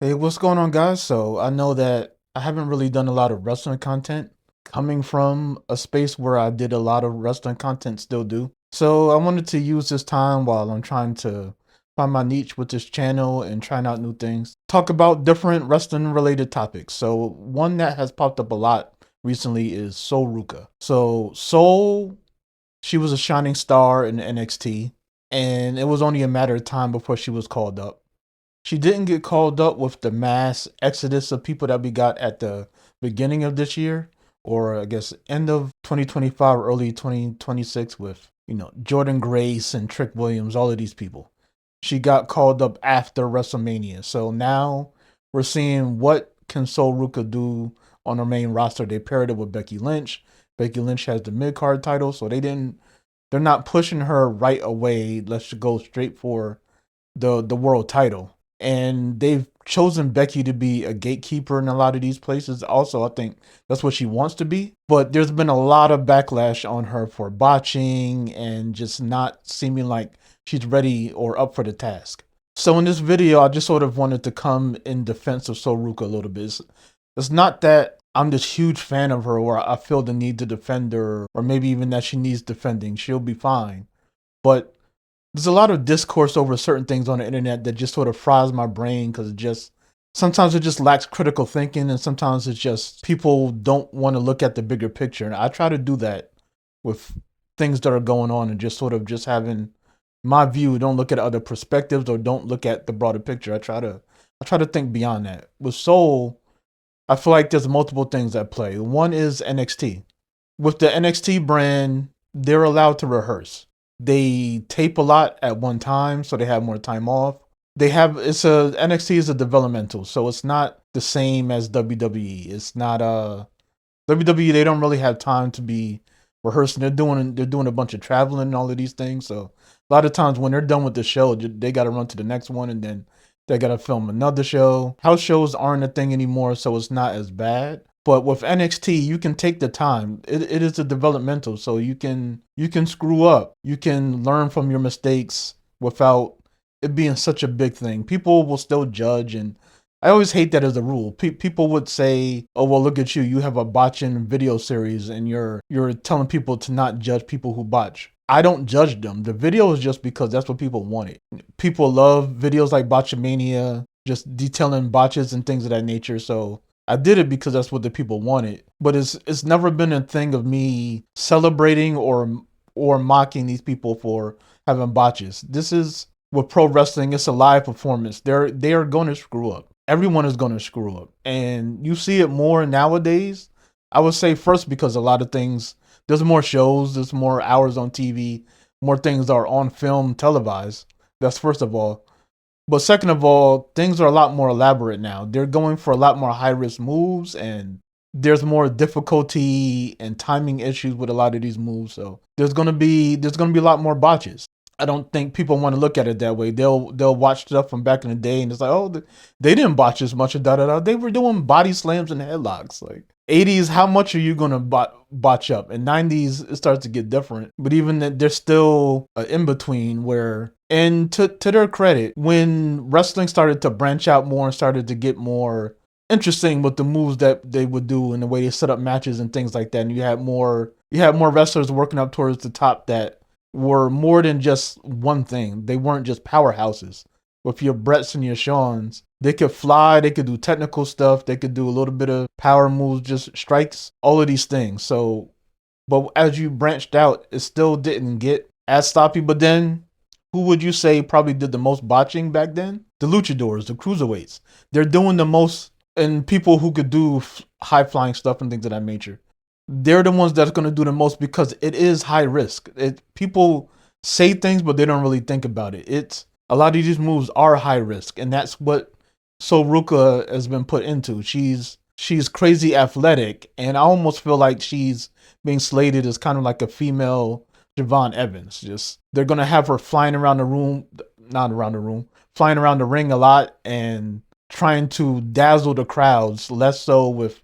Hey, what's going on, guys? So, I know that I haven't really done a lot of wrestling content coming from a space where I did a lot of wrestling content, still do. So, I wanted to use this time while I'm trying to find my niche with this channel and trying out new things, talk about different wrestling related topics. So, one that has popped up a lot recently is Soul Ruca. So, Soul, she was a shining star in NXT, and it was only a matter of time before she was called up. She didn't get called up with the mass exodus of people that we got at the beginning of this year, or I guess end of 2025, early 2026, with, Jordan Grace and Trick Williams, all of these people. She got called up after WrestleMania. So now we're seeing what can Sol Ruca do on her main roster. They paired it with Becky Lynch. Becky Lynch has the mid card title, so they're not pushing her right away. Let's go straight for the world title. And they've chosen Becky to be a gatekeeper in a lot of these places. Also, I think that's what she wants to be. But there's been a lot of backlash on her for botching and just not seeming like she's ready or up for the task. So in this video, I just sort of wanted to come in defense of Soruka a little bit. It's not that I'm this huge fan of her or I feel the need to defend her, or maybe even that she needs defending. She'll be fine. But there's a lot of discourse over certain things on the internet that just sort of fries my brain because sometimes it just lacks critical thinking, and sometimes it's just people don't want to look at the bigger picture. And I try to do that with things that are going on and just sort of just having my view. Don't look at other perspectives or don't look at the broader picture. I try to think beyond that. With Soul, I feel like there's multiple things at play. One is NXT. With the NXT brand, they're allowed to rehearse. They tape a lot at one time, so they have more time off. NXT is a developmental, so it's not the same as WWE. It's not WWE. They don't really have time to be rehearsing. They're doing a bunch of traveling and all of these things. So a lot of times when they're done with the show, they got to run to the next one, and then they got to film another show. House shows aren't a thing anymore, so it's not as bad. But with NXT, you can take the time. It is a developmental, so you can screw up. You can learn from your mistakes without it being such a big thing. People will still judge, and I always hate that as a rule. People would say, "Oh well, look at you. You have a botching video series, and you're telling people to not judge people who botch." I don't judge them. The video is just because that's what people wanted. People love videos like Botchamania, just detailing botches and things of that nature. So I did it because that's what the people wanted. But it's never been a thing of me celebrating or mocking these people for having botches. This is with pro wrestling. It's a live performance. They are going to screw up. Everyone is going to screw up, and you see it more nowadays. I would say first because a lot of things, there's more shows, there's more hours on TV, more things are on film, televised. That's first of all. But second of all, things are a lot more elaborate now. They're going for a lot more high risk moves, and there's more difficulty and timing issues with a lot of these moves. So there's gonna be a lot more botches. I don't think people want to look at it that way. They'll watch stuff from back in the day, and it's like, oh, they didn't botch as much, and da da da. They were doing body slams and headlocks. Like 80s, how much are you gonna botch up? In 90s, it starts to get different. But even that, there's still an in between where, and to their credit, when wrestling started to branch out more and started to get more interesting with the moves that they would do and the way they set up matches and things like that, and you had more wrestlers working up towards the top that were more than just one thing. They weren't just powerhouses. With your Bretts and your Shawns, they could fly, they could do technical stuff, they could do a little bit of power moves, just strikes, all of these things. So, but as you branched out, it still didn't get as sloppy. But then, who would you say probably did the most botching back then? The luchadors, the cruiserweights. They're doing the most, and people who could do high flying stuff and things of that nature. They're the ones that's going to do the most because it is high risk. People say things, but they don't really think about it. It's a lot of these moves are high risk, and that's what Ruka has been put into. She's crazy athletic, and I almost feel like she's being slated as kind of like a female Javon Evans. Just they're gonna have her flying around the room, not around the room, flying around the ring a lot and trying to dazzle the crowds. Less so with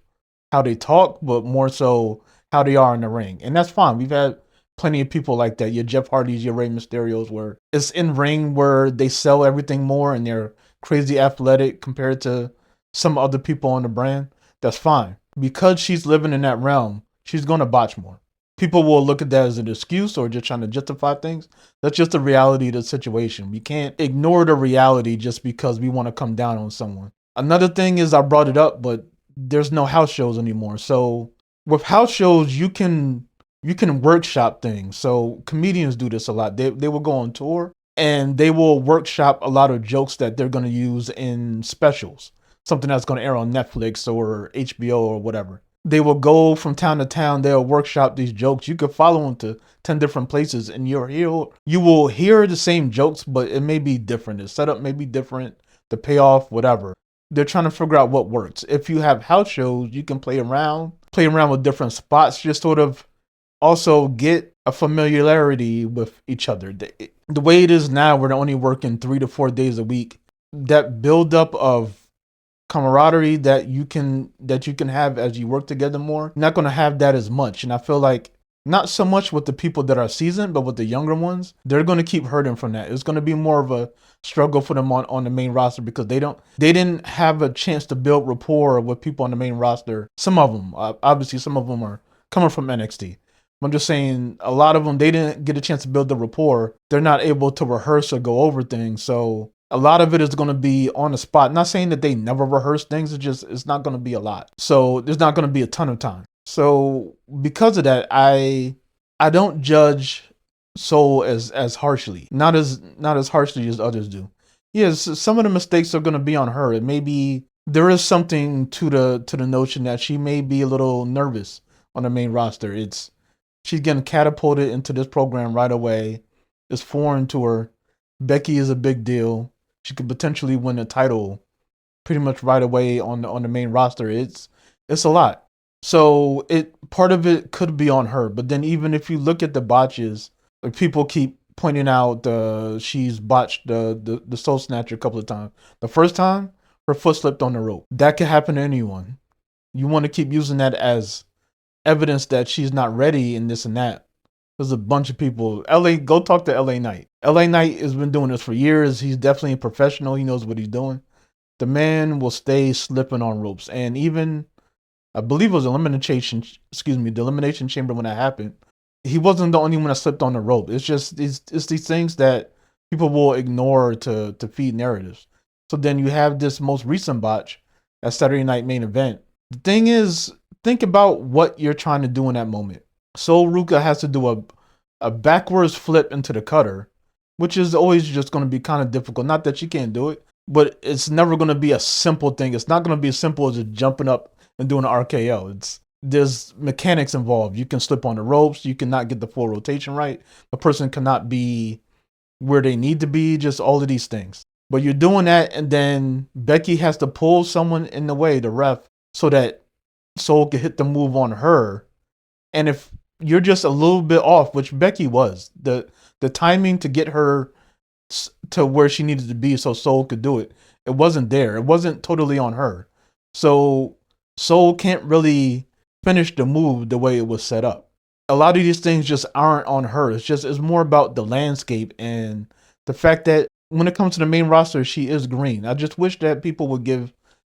how they talk, but more so how they are in the ring, and that's fine. We've had plenty of people like that. Your Jeff Hardys, your Rey Mysterios, where it's in ring where they sell everything more and they're crazy athletic compared to some other people on the brand, that's fine. Because she's living in that realm, she's going to botch more. People will look at that as an excuse or just trying to justify things. That's just the reality of the situation. We can't ignore the reality just because we want to come down on someone. Another thing is, I brought it up, but there's no house shows anymore. So with house shows, you can workshop things. So comedians do this a lot. They will go on tour and they will workshop a lot of jokes that they're going to use in specials, something that's going to air on Netflix or HBO or whatever. They will go from town to town. They'll workshop these jokes. You could follow them to 10 different places, and you will hear the same jokes, but it may be different. The setup may be different, the payoff, whatever. They're trying to figure out what works. If you have house shows, you can play around with different spots, just sort of also get a familiarity with each other. The way it is now, we're only working 3 to 4 days a week. That buildup of camaraderie that you can have as you work together more, you're not going to have that as much. And I feel like not so much with the people that are seasoned, but with the younger ones, they're going to keep hurting from that. It's going to be more of a struggle for them on the main roster because they didn't have a chance to build rapport with people on the main roster. Some of them, obviously, some of them are coming from NXT. I'm just saying, a lot of them, they didn't get a chance to build the rapport. They're not able to rehearse or go over things. So a lot of it is going to be on the spot. Not saying that they never rehearse things. It's not going to be a lot. So there's not going to be a ton of time. So because of that, I don't judge Soul as harshly. Not as harshly as others do. Yes, some of the mistakes are going to be on her. It may be, there is something to the notion that she may be a little nervous on the main roster. She's getting catapulted into this program right away. It's foreign to her. Becky is a big deal. She could potentially win a title pretty much right away on the main roster. It's a lot. So part of it could be on her. But then even if you look at the botches, like people keep pointing out she's botched the Soul Snatcher a couple of times. The first time, her foot slipped on the rope. That could happen to anyone. You want to keep using that as evidence that she's not ready and this and that. There's a bunch of people. Go talk to LA Knight. LA Knight has been doing this for years. He's definitely a professional. He knows what he's doing. The man will stay slipping on ropes. And even, I believe it was the Elimination Chamber when that happened. He wasn't the only one that slipped on the rope. It's just, it's these things that people will ignore to feed narratives. So then you have this most recent botch at Saturday Night Main Event. The thing is, think about what you're trying to do in that moment. So Ruca has to do a backwards flip into the cutter, which is always just going to be kind of difficult. Not that she can't do it, but it's never going to be a simple thing. It's not going to be as simple as just jumping up and doing an RKO. There's mechanics involved. You can slip on the ropes. You cannot get the full rotation right. A person cannot be where they need to be. Just all of these things. But you're doing that, and then Becky has to pull someone in the way, the ref, so that Soul can hit the move on her. And if you're just a little bit off, which Becky was, the timing to get her to where she needed to be so Soul could do it, it wasn't there. It wasn't totally on her. So Soul can't really finish the move the way it was set up. A lot of these things just aren't on her. It's more about the landscape and the fact that when it comes to the main roster, she is green. I just wish that people would give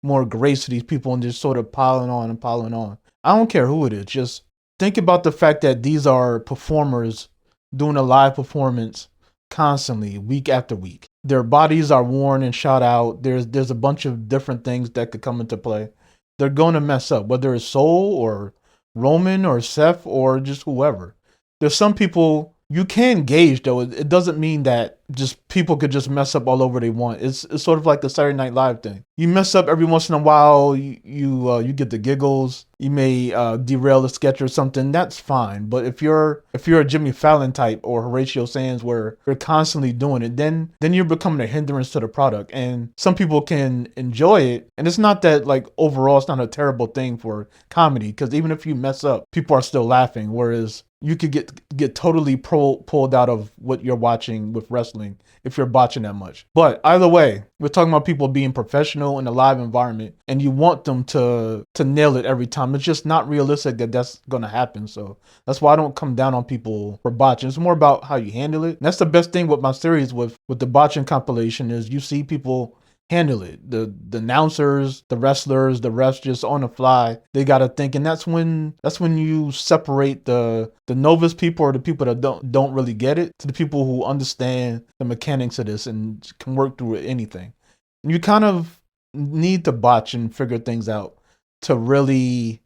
more grace to these people and just sort of piling on and piling on. I don't care who it is. Just think about the fact that these are performers doing a live performance constantly, week after week. Their bodies are worn and shot out. There's a bunch of different things that could come into play. They're going to mess up, whether it's Soul or Roman or Seth or just whoever. There's some people you can gauge, though. It doesn't mean that just people could just mess up all over they want. It's sort of like the Saturday Night Live thing. You mess up every once in a while. You get the giggles. You may derail a sketch or something. That's fine. But if you're a Jimmy Fallon type or Horatio Sands, where you're constantly doing it, then you're becoming a hindrance to the product. And some people can enjoy it. And it's not that, like, overall it's not a terrible thing for comedy, because even if you mess up, people are still laughing. Whereas you could get totally pulled out of what you're watching with wrestling if you're botching that much. But either way, we're talking about people being professional in a live environment, and you want them to nail it every time. It's just not realistic that that's going to happen. So that's why I don't come down on people for botching. It's more about how you handle it. And that's the best thing with my series with the botching compilation is you see people handle it. The announcers, the wrestlers, the refs just on the fly, they gotta think, and that's when you separate the novice people or the people that don't really get it to the people who understand the mechanics of this and can work through anything. You kind of need to botch and figure things out to really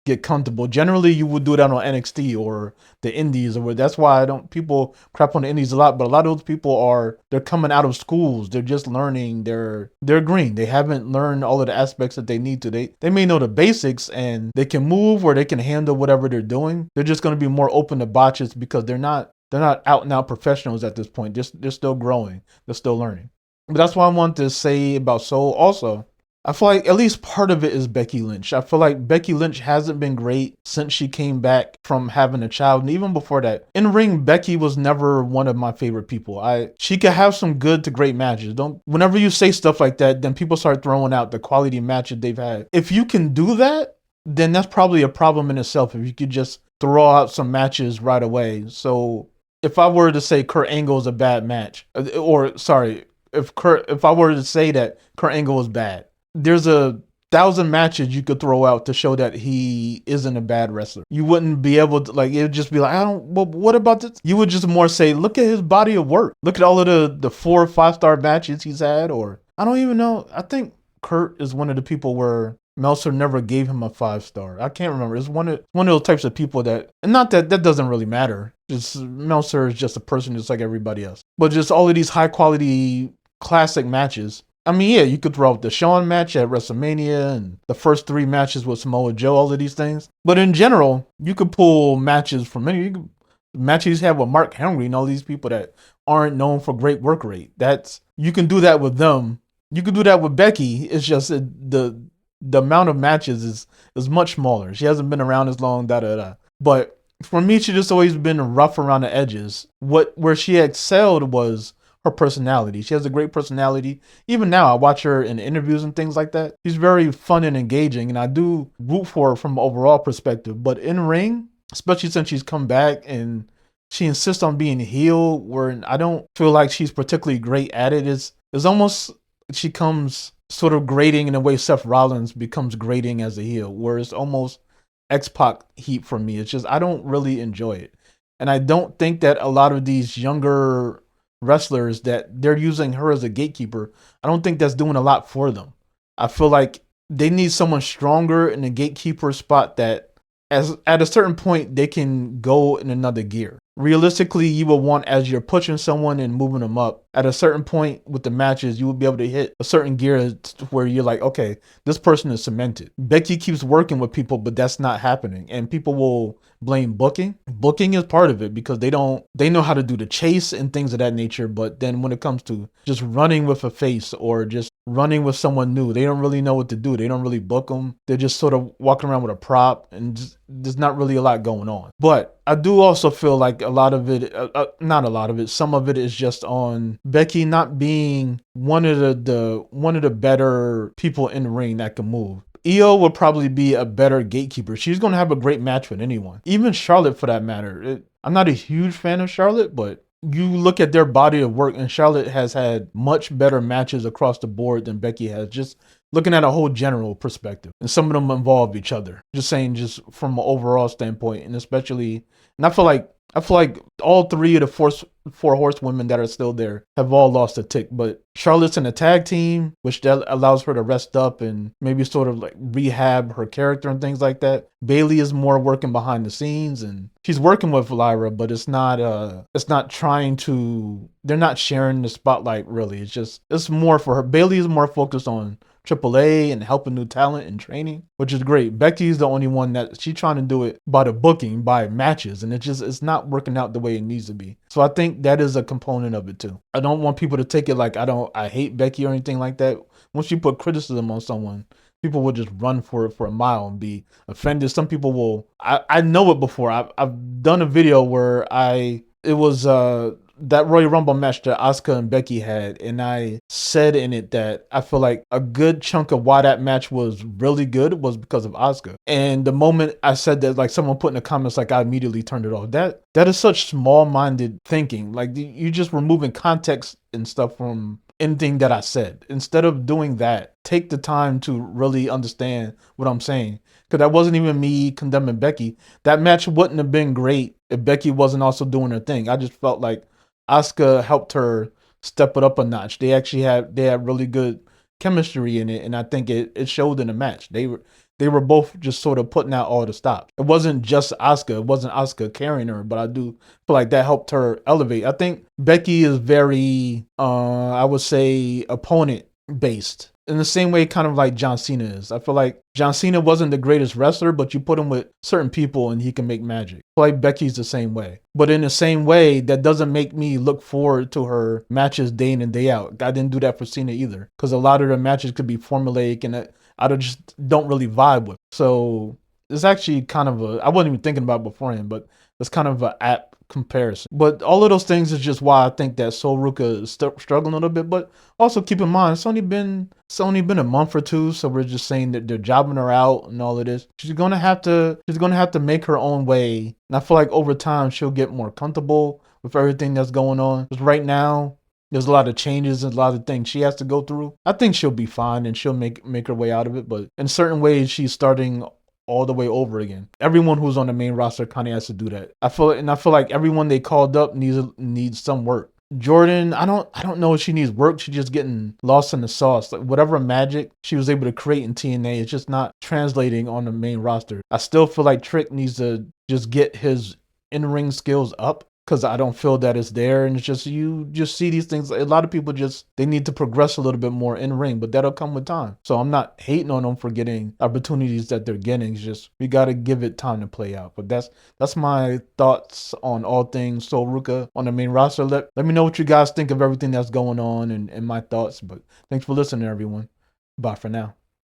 get comfortable. Generally, you would do that on NXT or the Indies, or that's why I don't people crap on the Indies a lot. But a lot of those people they're coming out of schools. They're just learning. They're green. They haven't learned all of the aspects that they need to. They may know the basics and they can move or they can handle whatever they're doing. They're just going to be more open to botches because they're not out and out professionals at this point. They're still growing. They're still learning. But that's what I want to say about Soul also. I feel like at least part of it is Becky Lynch. I feel like Becky Lynch hasn't been great since she came back from having a child. And even before that, in ring, Becky was never one of my favorite people. She could have some good to great matches. Whenever you say stuff like that, then people start throwing out the quality matches they've had. If you can do that, then that's probably a problem in itself. If you could just throw out some matches right away. So if I were to say Kurt Angle is a bad match, or sorry, if I were to say that Kurt Angle is bad, there's 1,000 matches you could throw out to show that he isn't a bad wrestler. You wouldn't be able to, like, it would just be like, well, what about this? You would just more say, look at his body of work. Look at all of the 4 or 5-star matches he's had, or I don't even know. I think Kurt is one of the people where Meltzer never gave him a 5-star. I can't remember. It's one of those types of people that, and not that doesn't really matter. Just Meltzer is just a person just like everybody else. But just all of these high quality classic matches. I mean, yeah, you could throw out the Shawn match at WrestleMania and the first 3 matches with Samoa Joe, all of these things. But in general, you could pull matches from matches he's had with Mark Henry and all these people that aren't known for great work rate. You can do that with them. You could do that with Becky. It's just the amount of matches is much smaller. She hasn't been around as long, But for me, she just always been rough around the edges. Where she excelled was her personality. She has a great personality. Even now, I watch her in interviews and things like that. She's very fun and engaging, and I do root for her from an overall perspective. But in ring, especially since she's come back and she insists on being heel, where I don't feel like she's particularly great at it. It's almost she comes sort of grating in the way Seth Rollins becomes grating as a heel, where it's almost X-Pac heat for me. It's just I don't really enjoy it. And I don't think that a lot of these younger wrestlers that they're using her as a gatekeeper, I don't think that's doing a lot for them. I feel like they need someone stronger in the gatekeeper spot that at a certain point they can go in another gear. Realistically, you will want, as you're pushing someone and moving them up, at a certain point with the matches, you will be able to hit a certain gear where you're like, okay, this person is cemented. Becky keeps working with people, but that's not happening. And people will blame booking. Booking is part of it because they know how to do the chase and things of that nature. But then when it comes to just running with a face or just running with someone new, they don't really know what to do. They don't really book them. They're just sort of walking around with a prop and there's not really a lot going on. But I do also feel like a lot of it, not a lot of it, some of it is just on Becky not being one of the better people in the ring that can move. Io would probably be a better gatekeeper. She's going to have a great match with anyone, even Charlotte for that matter. I'm not a huge fan of Charlotte, but you look at their body of work, and Charlotte has had much better matches across the board than Becky has. Just looking at a whole general perspective, and some of them involve each other. Just saying, just from an overall standpoint, and especially, and I feel like all 3 of the four horsewomen that are still there have all lost a tick. But Charlotte's in a tag team, which that allows her to rest up and maybe sort of like rehab her character and things like that. Bayley is more working behind the scenes, and she's working with Lyra, but it's not trying to. They're not sharing the spotlight really. It's more for her. Bayley is more focused on AAA and helping new talent and training, which is great. Becky's the only one that she's trying to do it by the booking, by matches, and it's not working out the way it needs to be. So I think that is a component of it too. I don't want people to take it like I hate Becky or anything like that. Once you put criticism on someone, people will just run for it for a mile and be offended. Some people will. I know it before. I've done a video where it was that Royal Rumble match that Asuka and Becky had, and I said in it that I feel like a good chunk of why that match was really good was because of Asuka. And the moment I said that, like someone put in the comments, like I immediately turned it off. That is such small-minded thinking. Like you just removing context and stuff from anything that I said. Instead of doing that, take the time to really understand what I'm saying. Because that wasn't even me condemning Becky. That match wouldn't have been great if Becky wasn't also doing her thing. I just felt like Asuka helped her step it up a notch. They had really good chemistry in it, and I think it showed in the match. They were both just sort of putting out all the stops. It wasn't just Asuka. It wasn't Asuka carrying her, but I do feel like that helped her elevate. I think Becky is very, I would say, opponent based. In the same way, kind of like John Cena is. I feel like John Cena wasn't the greatest wrestler, but you put him with certain people and he can make magic. I feel like Becky's the same way. But in the same way, that doesn't make me look forward to her matches day in and day out. I didn't do that for Cena either. Because a lot of the matches could be formulaic and I just don't really vibe with. So it's actually kind of I wasn't even thinking about it beforehand, but it's kind of an apt comparison. But all of those things is just why I think that Soul Ruca is struggling a little bit. But also keep in mind, it's only been a month or two, so we're just saying that they're jobbing her out and all of this. She's gonna have to make her own way, and I feel like over time she'll get more comfortable with everything that's going on. Because right now, there's a lot of changes and a lot of things she has to go through. I think she'll be fine and she'll make her way out of it. But in certain ways, she's starting all the way over again. Everyone who's on the main roster kind of has to do that. I feel like everyone they called up needs some work. Jordan, I don't know if she needs work. She's just getting lost in the sauce. Like whatever magic she was able to create in TNA, it's just not translating on the main roster. I still feel like Trick needs to just get his in-ring skills up, because I don't feel that it's there, and it's just you just see these things. A lot of people they need to progress a little bit more in ring, but that'll come with time. So I'm not hating on them for getting opportunities that they're getting. It's just we got to give it time to play out. But that's my thoughts on all things Sol Ruca on the main roster. Let me know what you guys think of everything that's going on and my thoughts. But thanks for listening, everyone. Bye for now.